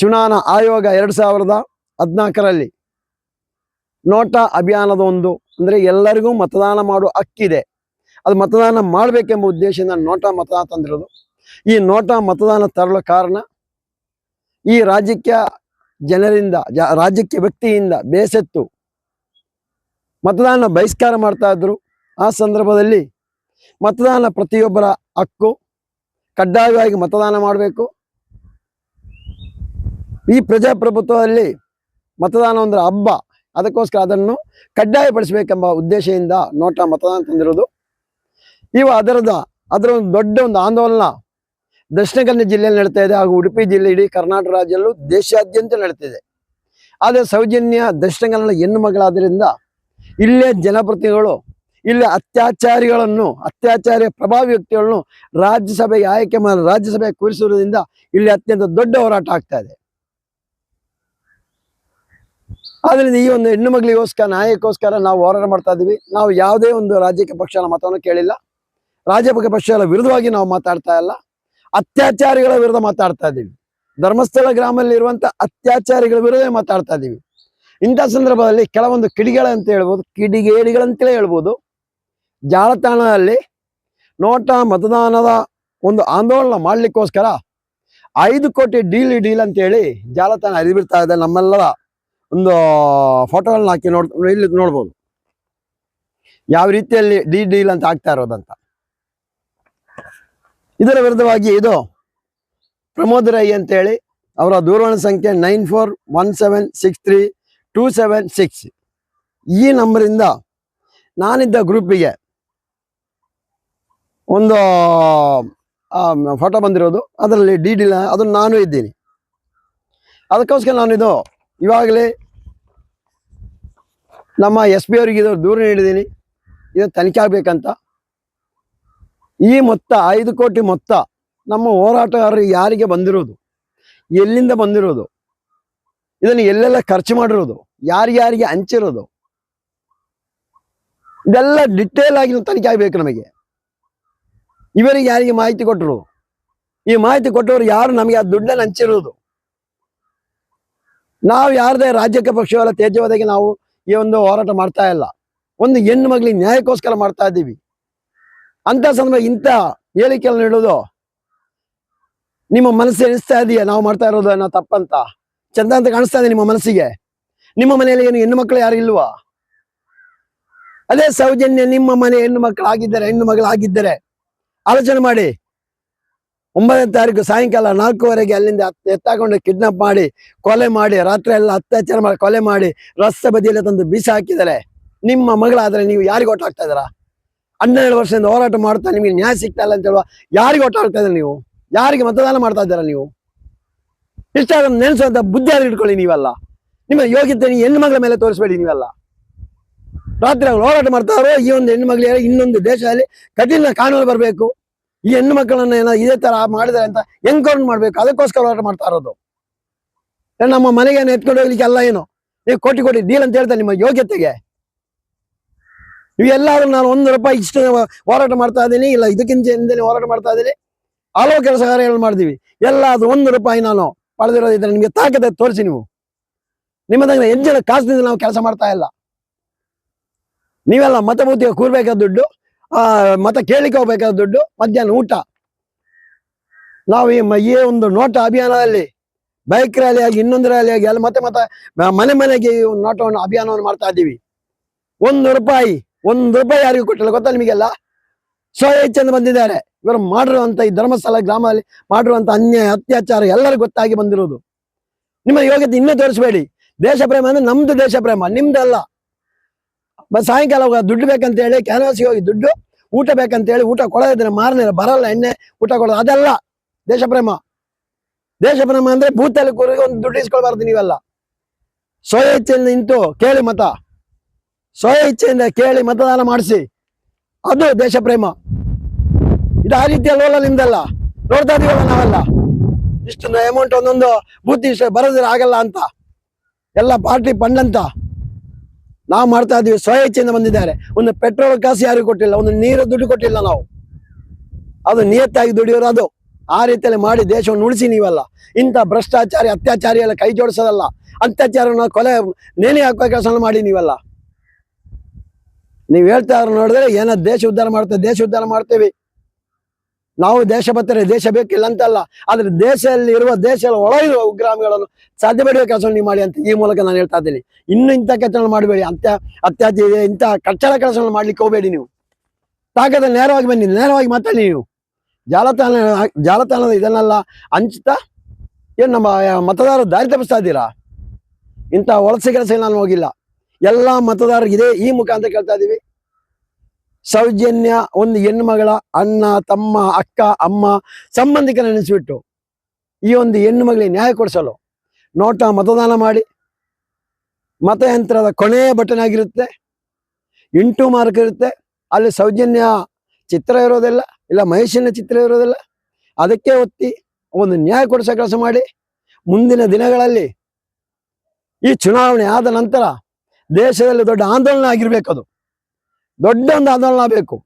ಚುನಾವಣಾ ಆಯೋಗ 2014ರಲ್ಲಿ ನೋಟಾ ಅಭಿಯಾನದ ಅಂದರೆ ಎಲ್ಲರಿಗೂ ಮತದಾನ ಮಾಡುವ ಹಕ್ಕಿದೆ, ಅದು ಮತದಾನ ಮಾಡಬೇಕೆಂಬ ಉದ್ದೇಶದಿಂದ ನೋಟಾ ಮತದಾನ ತಂದಿರೋದು. ಈ ನೋಟಾ ಮತದಾನ ತರಲು ಕಾರಣ ಈ ರಾಜ್ಯಕ್ಕೆ ಜನರಿಂದ ರಾಜ್ಯಕ್ಕೆ ವ್ಯಕ್ತಿಯಿಂದ ಬೇಸತ್ತು ಮತದಾನ ಬಹಿಷ್ಕಾರ ಮಾಡ್ತಾ ಇದ್ರು. ಆ ಸಂದರ್ಭದಲ್ಲಿ ಮತದಾನ ಪ್ರತಿಯೊಬ್ಬರ ಹಕ್ಕು, ಕಡ್ಡಾಯವಾಗಿ ಮತದಾನ ಮಾಡಬೇಕು. ಈ ಪ್ರಜಾಪ್ರಭುತ್ವದಲ್ಲಿ ಮತದಾನ ಅಂದ್ರೆ ಹಬ್ಬ, ಅದಕ್ಕೋಸ್ಕರ ಅದನ್ನು ಕಡ್ಡಾಯಪಡಿಸಬೇಕೆಂಬ ಉದ್ದೇಶದಿಂದ ನೋಟಾ ಮತದಾನ ತಂದಿರೋದು. ಅದರ ಒಂದು ದೊಡ್ಡ ಒಂದು ಆಂದೋಲನ ದಕ್ಷಿಣ ಕನ್ನಡ ಜಿಲ್ಲೆಯಲ್ಲಿ ನಡೀತಾ ಇದೆ, ಹಾಗೂ ಉಡುಪಿ ಜಿಲ್ಲೆ, ಇಡೀ ಕರ್ನಾಟಕ ರಾಜ್ಯದಲ್ಲೂ ದೇಶಾದ್ಯಂತ ನಡೀತಿದೆ. ಆದರೆ ಸೌಜನ್ಯ ದಕ್ಷಿಣ ಕನ್ನಡ ಹೆಣ್ಣು ಮಗಳಾದ್ದರಿಂದ ಇಲ್ಲೇ ಜನಪ್ರತಿನಿಧಿಗಳು ಇಲ್ಲಿ ಅತ್ಯಾಚಾರಿ ಪ್ರಭಾವಿ ವ್ಯಕ್ತಿಗಳನ್ನು ರಾಜ್ಯಸಭೆಗೆ ಆಯ್ಕೆ ಮಾಡಿ ರಾಜ್ಯಸಭೆಗೆ ಕೂರಿಸುವುದರಿಂದ ಇಲ್ಲಿ ಅತ್ಯಂತ ದೊಡ್ಡ ಹೋರಾಟ ಆಗ್ತಾ ಇದೆ. ಆದ್ರಿಂದ ಈ ಒಂದು ಹೆಣ್ಣು ಮಗಳಿಗೋಸ್ಕರ ನ್ಯಾಯಕ್ಕೋಸ್ಕರ ನಾವು ಹೋರಾಟ ಮಾಡ್ತಾ ಇದ್ದೀವಿ. ನಾವು ಯಾವುದೇ ಒಂದು ರಾಜಕೀಯ ಪಕ್ಷಗಳ ಮತವನ್ನು ಕೇಳಿಲ್ಲ, ರಾಜಕೀಯ ಪಕ್ಷಗಳ ವಿರುದ್ಧವಾಗಿ ನಾವು ಮಾತಾಡ್ತಾ ಇಲ್ಲ, ಅತ್ಯಾಚಾರಿಗಳ ವಿರುದ್ಧ ಮಾತಾಡ್ತಾ ಇದ್ದೀವಿ. ಧರ್ಮಸ್ಥಳ ಗ್ರಾಮದಲ್ಲಿ ಇರುವಂತ ಅತ್ಯಾಚಾರಿಗಳ ವಿರುದ್ಧ ಮಾತಾಡ್ತಾ ಇದ್ದೀವಿ. ಇಂಥ ಸಂದರ್ಭದಲ್ಲಿ ಕೆಲವೊಂದು ಕಿಡಿಗೇಡಿಗಳಂತಲೇ ಹೇಳ್ಬೋದು, ಜಾಲತಾಣದಲ್ಲಿ ನೋಟಾ ಮತದಾನದ ಒಂದು ಆಂದೋಲನ ಮಾಡ್ಲಿಕ್ಕೋಸ್ಕರ 5 ಕೋಟಿ ಡೀಲ್ ಅಂತೇಳಿ ಜಾಲತಾಣ ಹರಿಬಿಡ್ತಾ ಇದೆ. ನಮ್ಮೆಲ್ಲರ ಒಂದು ಫೋಟೋಗಳನ್ನ ಹಾಕಿ ಇಲ್ಲಿ ನೋಡ್ಬೋದು ಯಾವ ರೀತಿಯಲ್ಲಿ ಡೀಲ್ ಅಂತ ಆಗ್ತಾ ಇರೋದಂತ. ಇದರ ವಿರುದ್ಧವಾಗಿ ಇದು ಪ್ರಮೋದ್ ರೈ ಅಂತೇಳಿ ಅವರ ದೂರವಾಣಿ ಸಂಖ್ಯೆ 9417632766 ಈ ನಂಬರಿಂದ ನಾನಿದ್ದ ಗ್ರೂಪಿಗೆ ಒಂದು ಫೋಟೋ ಬಂದಿರೋದು, ಅದರಲ್ಲಿ ಡೀಲ್ ಅದನ್ನು ನಾನು ಇದ್ದೀನಿ. ಅದಕ್ಕೋಸ್ಕರ ನಾನಿದು ಇವಾಗಲೇ ನಮ್ಮ SP ಅವರಿಗೆ ಇದು ದೂರ ನೀಡಿದ್ದೀನಿ, ಇದು ತನಿಖೆ ಆಗಬೇಕಂತ. ಈ ಮೊತ್ತ 5 ಕೋಟಿ ಮೊತ್ತ ನಮ್ಮ ಹೋರಾಟಗಾರರಿಗೆ ಯಾರಿಗೆ ಬಂದಿರೋದು, ಎಲ್ಲಿಂದ ಬಂದಿರೋದು, ಇದನ್ನು ಎಲ್ಲೆಲ್ಲ ಖರ್ಚು ಮಾಡಿರೋದು, ಯಾರ್ಯಾರಿಗೆ ಹಂಚಿರೋದು, ಇದೆಲ್ಲ ಡಿಟೇಲ್ ಆಗಿ ತನಿಖೆ ಆಗಬೇಕು ನಮಗೆ. ಇವರಿಗೆ ಯಾರಿಗೆ ಮಾಹಿತಿ ಕೊಟ್ಟರು, ಈ ಮಾಹಿತಿ ಕೊಟ್ಟವರು ಯಾರು ನಮಗೆ ಆ ದುಡ್ಡನ್ನು ಹಂಚಿರೋದು. ನಾವು ಯಾರದೇ ರಾಜಕೀಯ ಪಕ್ಷವೆಲ್ಲ ತೇಜವಾದಾಗಿ ನಾವು ಈ ಒಂದು ಹೋರಾಟ ಮಾಡ್ತಾ ಇಲ್ಲ, ಒಂದು ಹೆಣ್ಣು ಮಗಳಿಗೆ ನ್ಯಾಯಕ್ಕೋಸ್ಕರ ಮಾಡ್ತಾ ಇದ್ದೀವಿ. ಅಂತ ಸಂದರ್ಭ ಇಂಥ ಹೇಳಿಕೆಯನ್ನು ನೀಡೋದು ನಿಮ್ಮ ಮನಸ್ಸು ಎನಿಸ್ತಾ ಇದೆಯಾ? ನಾವು ಮಾಡ್ತಾ ಇರೋದು ನಾವು ತಪ್ಪಂತ ಚಂದ ಅಂತ ಕಾಣಿಸ್ತಾ ಇದೆ ನಿಮ್ಮ ಮನಸ್ಸಿಗೆ? ನಿಮ್ಮ ಮನೆಯಲ್ಲಿ ಏನು ಹೆಣ್ಣು ಮಕ್ಕಳು ಯಾರು ಇಲ್ವಾ? ಅದೇ ಸೌಜನ್ಯ ನಿಮ್ಮ ಮನೆ ಹೆಣ್ಣು ಮಗಳಾಗಿದ್ದರೆ ಆಲೋಚನೆ ಮಾಡಿ. 9ನೇ ತಾರೀಕು ಸಾಯಂಕಾಲ 4:15 ಅಲ್ಲಿಂದ ಎತ್ತಾಕೊಂಡು ಕಿಡ್ನಾಪ್ ಮಾಡಿ ಕೊಲೆ ಮಾಡಿ ರಾತ್ರಿ ಎಲ್ಲ ಅತ್ಯಾಚಾರ ಮಾಡಿ ಕೊಲೆ ಮಾಡಿ ರಸ್ತೆ ಬದಿಯಲ್ಲಿ ತಂದು ಬೀಸ ಹಾಕಿದ್ದಾರೆ. ನಿಮ್ಮ ಮಗಳಾದ್ರೆ ನೀವು ಯಾರಿಗೆ ಓಟ್ ಹಾಕ್ತಾ ಇದ್ದೀರಾ? 12 ವರ್ಷದಿಂದ ಹೋರಾಟ ಮಾಡ್ತಾ ನಿಮಗೆ ನ್ಯಾಯ ಸಿಗ್ತಾ ಇಲ್ಲ ಅಂತ ಹೇಳುವ ಯಾರಿಗೆ ಓಟ್ ಹಾಕ್ತಾ ಇದ್ದೀರಾ? ನೀವು ಯಾರಿಗೆ ಮತದಾನ ಮಾಡ್ತಾ ಇದ್ದೀರಾ? ನೀವು ಇಷ್ಟ ನೆನೆಸುವಂತ ಬುದ್ಧಿ ಯಾರು ಇಟ್ಕೊಳ್ಳಿ. ನೀವೆಲ್ಲ ನಿಮ್ಮ ಯೋಗ್ಯತೆ ಹೆಣ್ಣು ಮಗಳ ಮೇಲೆ ತೋರಿಸ್ಬೇಡಿ. ನೀವೆಲ್ಲ ರಾತ್ರಿ ಹೋರಾಟ ಮಾಡ್ತಾರೋ ಈ ಒಂದು ಹೆಣ್ಣು ಮಗಳಿಗೆ ಇನ್ನೊಂದು ದೇಶದಲ್ಲಿ ಕಠಿಣ ಕಾನೂನು ಬರಬೇಕು. ಈ ಹೆಣ್ಣು ಮಕ್ಕಳನ್ನ ಏನೋ ಇದೇ ತರ ಮಾಡಿದಾರೆ ಅಂತ ಎನ್ಕೌಂಟರ್ ಮಾಡ್ಬೇಕು. ಅದಕ್ಕೋಸ್ಕರ ಹೋರಾಟ ಮಾಡ್ತಾ ಇರೋದು. ನಮ್ಮ ಮನೆಗೆ ಎತ್ಕೊಂಡು ಹೋಗ್ಲಿಕ್ಕೆ ಎಲ್ಲ ಏನು ನೀವು ಕೋಟಿ ಡೀಲ್ ಅಂತ ಹೇಳ್ತಾರೆ ನಿಮ್ಮ ಯೋಗ್ಯತೆಗೆ. ಇವೆಲ್ಲರೂ ನಾನು 1 ರೂಪಾಯಿ ಇಷ್ಟು ಹೋರಾಟ ಮಾಡ್ತಾ ಇದ್ದೀನಿ, ಇಲ್ಲ ಇದಕ್ಕಿಂತ ಹಿಂದೆ ಹೋರಾಟ ಮಾಡ್ತಾ ಇದ್ದೀನಿ, ಹಲವು ಕೆಲಸ ಕಾರ್ಯಗಳು ಮಾಡಿದೀವಿ. ಎಲ್ಲ ಅದು 1 ರೂಪಾಯಿ ನಾನು ಪಡೆದಿರೋದಿದ್ರೆ ನಿಮಗೆ ತಾಕತೆ ತೋರಿಸಿ. ನೀವು ನಿಮ್ಮದಾಗ ಹೆಜ್ಜೆ ಕಾಸಿನಿಂದ ನಾವು ಕೆಲಸ ಮಾಡ್ತಾ ಇಲ್ಲ. ನೀವೆಲ್ಲ ಮತಬೂತಿಗೆ ಕೂರ್ಬೇಕಾದ ದುಡ್ಡು, ಮತ ಕೇಳಿಕೆ ಹೋಗ್ಬೇಕಾದ ದುಡ್ಡು, ಮಧ್ಯಾಹ್ನ ಊಟ. ನಾವು ಈ ಒಂದು ನೋಟಾ ಅಭಿಯಾನದಲ್ಲಿ ಬೈಕ್ ರ್ಯಾಲಿ ಆಗಿ ಇನ್ನೊಂದು ರ್ಯಾಲಿ ಆಗಿ ಅಲ್ಲಿ ಮತ್ತೆ ಮನೆಗೆ ನೋಟವನ್ನು ಅಭಿಯಾನವನ್ನು ಮಾಡ್ತಾ ಇದ್ದೀವಿ. 1 ರೂಪಾಯಿ ಯಾರಿಗೂ ಕೊಟ್ಟಿಲ್ಲ ಗೊತ್ತಾ ನಿಮಗೆಲ್ಲ? ಸ್ವಇಚ್ಛೆಯಿಂದ ಬಂದಿದ್ದಾರೆ ಇವರು ಮಾಡಿರುವಂತ ಈ ಧರ್ಮಸ್ಥಳ ಗ್ರಾಮದಲ್ಲಿ ಮಾಡಿರುವಂತ ಅನ್ಯಾಯ ಅತ್ಯಾಚಾರ ಎಲ್ಲರಿಗೂ ಗೊತ್ತಾಗಿ ಬಂದಿರೋದು. ನಿಮ್ಮ ಯೋಗ್ಯತೆ ಇನ್ನೂ ತೋರಿಸಬೇಡಿ. ದೇಶ ಪ್ರೇಮ ಅಂದ್ರೆ ನಮ್ದು ದೇಶ ಪ್ರೇಮ, ನಿಮ್ದಲ್ಲ. ಸಾಯಂಕಾಲ ದುಡ್ಡು ಬೇಕಂತ ಹೇಳಿ ಕ್ಯಾನ್ವಾಸಿಗೆ ಹೋಗಿ ದುಡ್ಡು, ಊಟ ಬೇಕಂತ ಹೇಳಿ ಊಟ ಕೊಡೋದಿದ್ರೆ ಮಾರನೇ ಬರಲ್ಲ ಎಣ್ಣೆ ಊಟ ಕೊಡೋದು, ಅದೆಲ್ಲ ದೇಶ ಪ್ರೇಮ. ದೇಶ ಪ್ರೇಮ ಅಂದ್ರೆ ಬೂತಲ್ಲಿ ಕೂರಿಗೆ ಒಂದು ದುಡ್ಡು ಇಸ್ಕೊಳ್ಬಾರ್ದು. ನೀವೆಲ್ಲ ಸ್ವಇಚ್ಛೆಯಿಂದ ನಿಂತು ಕೇಳಿ ಸ್ವಇಚ್ಛೆಯಿಂದ ಕೇಳಿ ಮತದಾನ ಮಾಡಿಸಿ, ಅದು ದೇಶ ಪ್ರೇಮ. ಇದು ಆ ರೀತಿ ಅಲ್ವಲ್ಲ ನಿಮ್ದೆಲ್ಲ ನೋಡ್ತಾ ಇದೀವಲ್ಲ ನಾವೆಲ್ಲ. ಇಷ್ಟು ಅಮೌಂಟ್ ಒಂದೊಂದು ಬೂತಿ ಬರೋದಿಲ್ಲ ಆಗಲ್ಲ ಅಂತ ಎಲ್ಲ ಪಾರ್ಟಿ ಫಂಡ್ ಅಂತ ನಾವು ಮಾಡ್ತಾ ಇದೀವಿ. ಸ್ವಇಚ್ಛೆಯಿಂದ ಬಂದಿದ್ದಾರೆ. ಒಂದು ಪೆಟ್ರೋಲ್ ಕಾಸು ಯಾರಿಗೂ ಕೊಟ್ಟಿಲ್ಲ, ಒಂದು ನೀರು ದುಡ್ಡು ಕೊಟ್ಟಿಲ್ಲ ನಾವು. ಅದು ನಿಯತ್ತಾಗಿ ದುಡಿಯೋರು. ಅದು ಆ ರೀತಿಯಲ್ಲಿ ಮಾಡಿ ದೇಶವನ್ನು ಉಳಿಸಿ ನೀವಲ್ಲ. ಇಂಥ ಭ್ರಷ್ಟಾಚಾರಿ ಅತ್ಯಾಚಾರಿ ಎಲ್ಲ ಕೈ ಜೋಡಿಸೋದಲ್ಲ, ಅತ್ಯಾಚಾರನ ಕೊಲೆ ನೇಣಿ ಹಾಕುವ ಕೆಲಸ ಮಾಡಿ ನೀವಲ್ಲ. ನೀವು ಹೇಳ್ತಾ ನೋಡಿದ್ರೆ ಏನೋ ದೇಶ ಉದ್ಧಾರ ಮಾಡ್ತೇವೆ ನಾವು, ದೇಶ ಬರ್ತಾರೆ, ದೇಶ ಬೇಕಿಲ್ಲ ಅಂತಲ್ಲ, ಆದ್ರೆ ದೇಶದಲ್ಲಿ ಒಳಗಿರುವ ಉಗ್ರಾಮಿಗಳನ್ನು ಸಾಧ್ಯ ಪಡೆಯುವ ಕೆಲಸ ನೀವು ಮಾಡಿ ಅಂತ ಈ ಮೂಲಕ ನಾನು ಹೇಳ್ತಾ ಇದ್ದೀನಿ. ಇನ್ನು ಇಂಥ ಕೆಲಸ ಮಾಡಬೇಡಿ, ಅತ್ಯಾಚಾರ ಇಂಥ ಕಚ್ಚಡ ಕೆಲಸವನ್ನು ಮಾಡ್ಲಿಕ್ಕೆ ಹೋಗಬೇಡಿ. ನೀವು ತಾಕದ ನೇರವಾಗಿ ಬನ್ನಿ, ನೇರವಾಗಿ ಮಾತಾಡಿ. ನೀವು ಜಾಲತಾಣದ ಇದನ್ನೆಲ್ಲ ಹಂಚ್ತಾ ಏನು ನಮ್ಮ ಮತದಾರರು ದಾರಿ ತಪ್ಪಿಸ್ತಾ ಇದ್ದೀರಾ? ಇಂಥ ವಲಸೆ ಕೆಲಸ ನಾನು ಹೋಗಿಲ್ಲ. ಎಲ್ಲ ಮತದಾರರಿಗೆ ಈ ಮುಖಾಂತರ ಕೇಳ್ತಾ ಇದ್ದೀವಿ, ಸೌಜನ್ಯ ಒಂದು ಹೆಣ್ಣು ಮಗಳ ಅಣ್ಣ ತಮ್ಮ ಅಕ್ಕ ಅಮ್ಮ ಸಂಬಂಧಿಕರ ನೆನೆಸ್ಬಿಟ್ಟು ಈ ಒಂದು ಹೆಣ್ಣು ಮಗಳಿಗೆ ನ್ಯಾಯ ಕೊಡಿಸಲು ನೋಟಾ ಮತದಾನ ಮಾಡಿ. ಮತಯಂತ್ರದ ಕೊನೆಯ ಬಟನ್ ಆಗಿರುತ್ತೆ, ಇಂಟು ಮಾರ್ಕ್ ಇರುತ್ತೆ, ಅಲ್ಲಿ ಸೌಜನ್ಯ ಚಿತ್ರ ಇರೋದಿಲ್ಲ, ಇಲ್ಲ ಮಹೇಶನ ಚಿತ್ರ ಇರೋದಿಲ್ಲ. ಅದಕ್ಕೆ ಒತ್ತಿ ಒಂದು ನ್ಯಾಯ ಕೊಡಿಸೋ ಕೆಲಸ ಮಾಡಿ. ಮುಂದಿನ ದಿನಗಳಲ್ಲಿ ಈ ಚುನಾವಣೆ ಆದ ನಂತರ ದೇಶದಲ್ಲಿ ದೊಡ್ಡ ಆಂದೋಲನ ಆಗಿರ್ಬೇಕು, ಅದು ದೊಡ್ಡ ಒಂದು ಆಂದೋಲನ ಆಗಬೇಕು.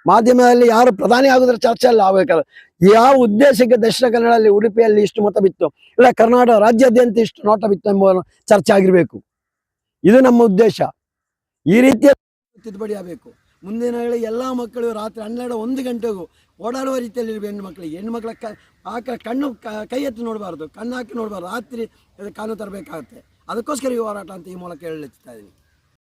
ಮಾಧ್ಯಮದಲ್ಲಿ ಯಾರು ಪ್ರಧಾನಿ ಆಗೋದ್ರ ಚರ್ಚೆ ಎಲ್ಲ ಆಗ್ಬೇಕಾದ್ರೆ ಯಾವ ಉದ್ದೇಶಕ್ಕೆ ದಕ್ಷಿಣ ಕನ್ನಡದಲ್ಲಿ ಉಡುಪಿಯಲ್ಲಿ ಇಷ್ಟು ಮತ ಬಿತ್ತು, ಇಲ್ಲ ಕರ್ನಾಟಕ ರಾಜ್ಯಾದ್ಯಂತ ಇಷ್ಟು ನೋಟ ಬಿತ್ತು ಎಂಬ ಚರ್ಚೆ ಆಗಿರ್ಬೇಕು. ಇದು ನಮ್ಮ ಉದ್ದೇಶ. ಈ ರೀತಿಯ ತಿದ್ದುಪಡಿ ಆಗಬೇಕು. ಮುಂದಿನ ಎಲ್ಲ ಮಕ್ಕಳು ರಾತ್ರಿ 12-1 ಗಂಟೆಗೂ ಓಡಾಡುವ ರೀತಿಯಲ್ಲಿ ಹೆಣ್ಣು ಮಕ್ಕಳ ಕಣ್ಣು ಕೈ ಎತ್ತಿ ನೋಡಬಾರ್ದು, ಕಣ್ಣು ಹಾಕಿ ನೋಡಬಾರ್ದು, ರಾತ್ರಿ ಕಾನೂನು ತರಬೇಕಾಗತ್ತೆ. ಅದಕ್ಕೋಸ್ಕರ ಈ ಹೋರಾಟ ಅಂತ ಈ ಮೂಲಕ ಹೇಳುತ್ತಾ ಇದ್ದೀನಿ.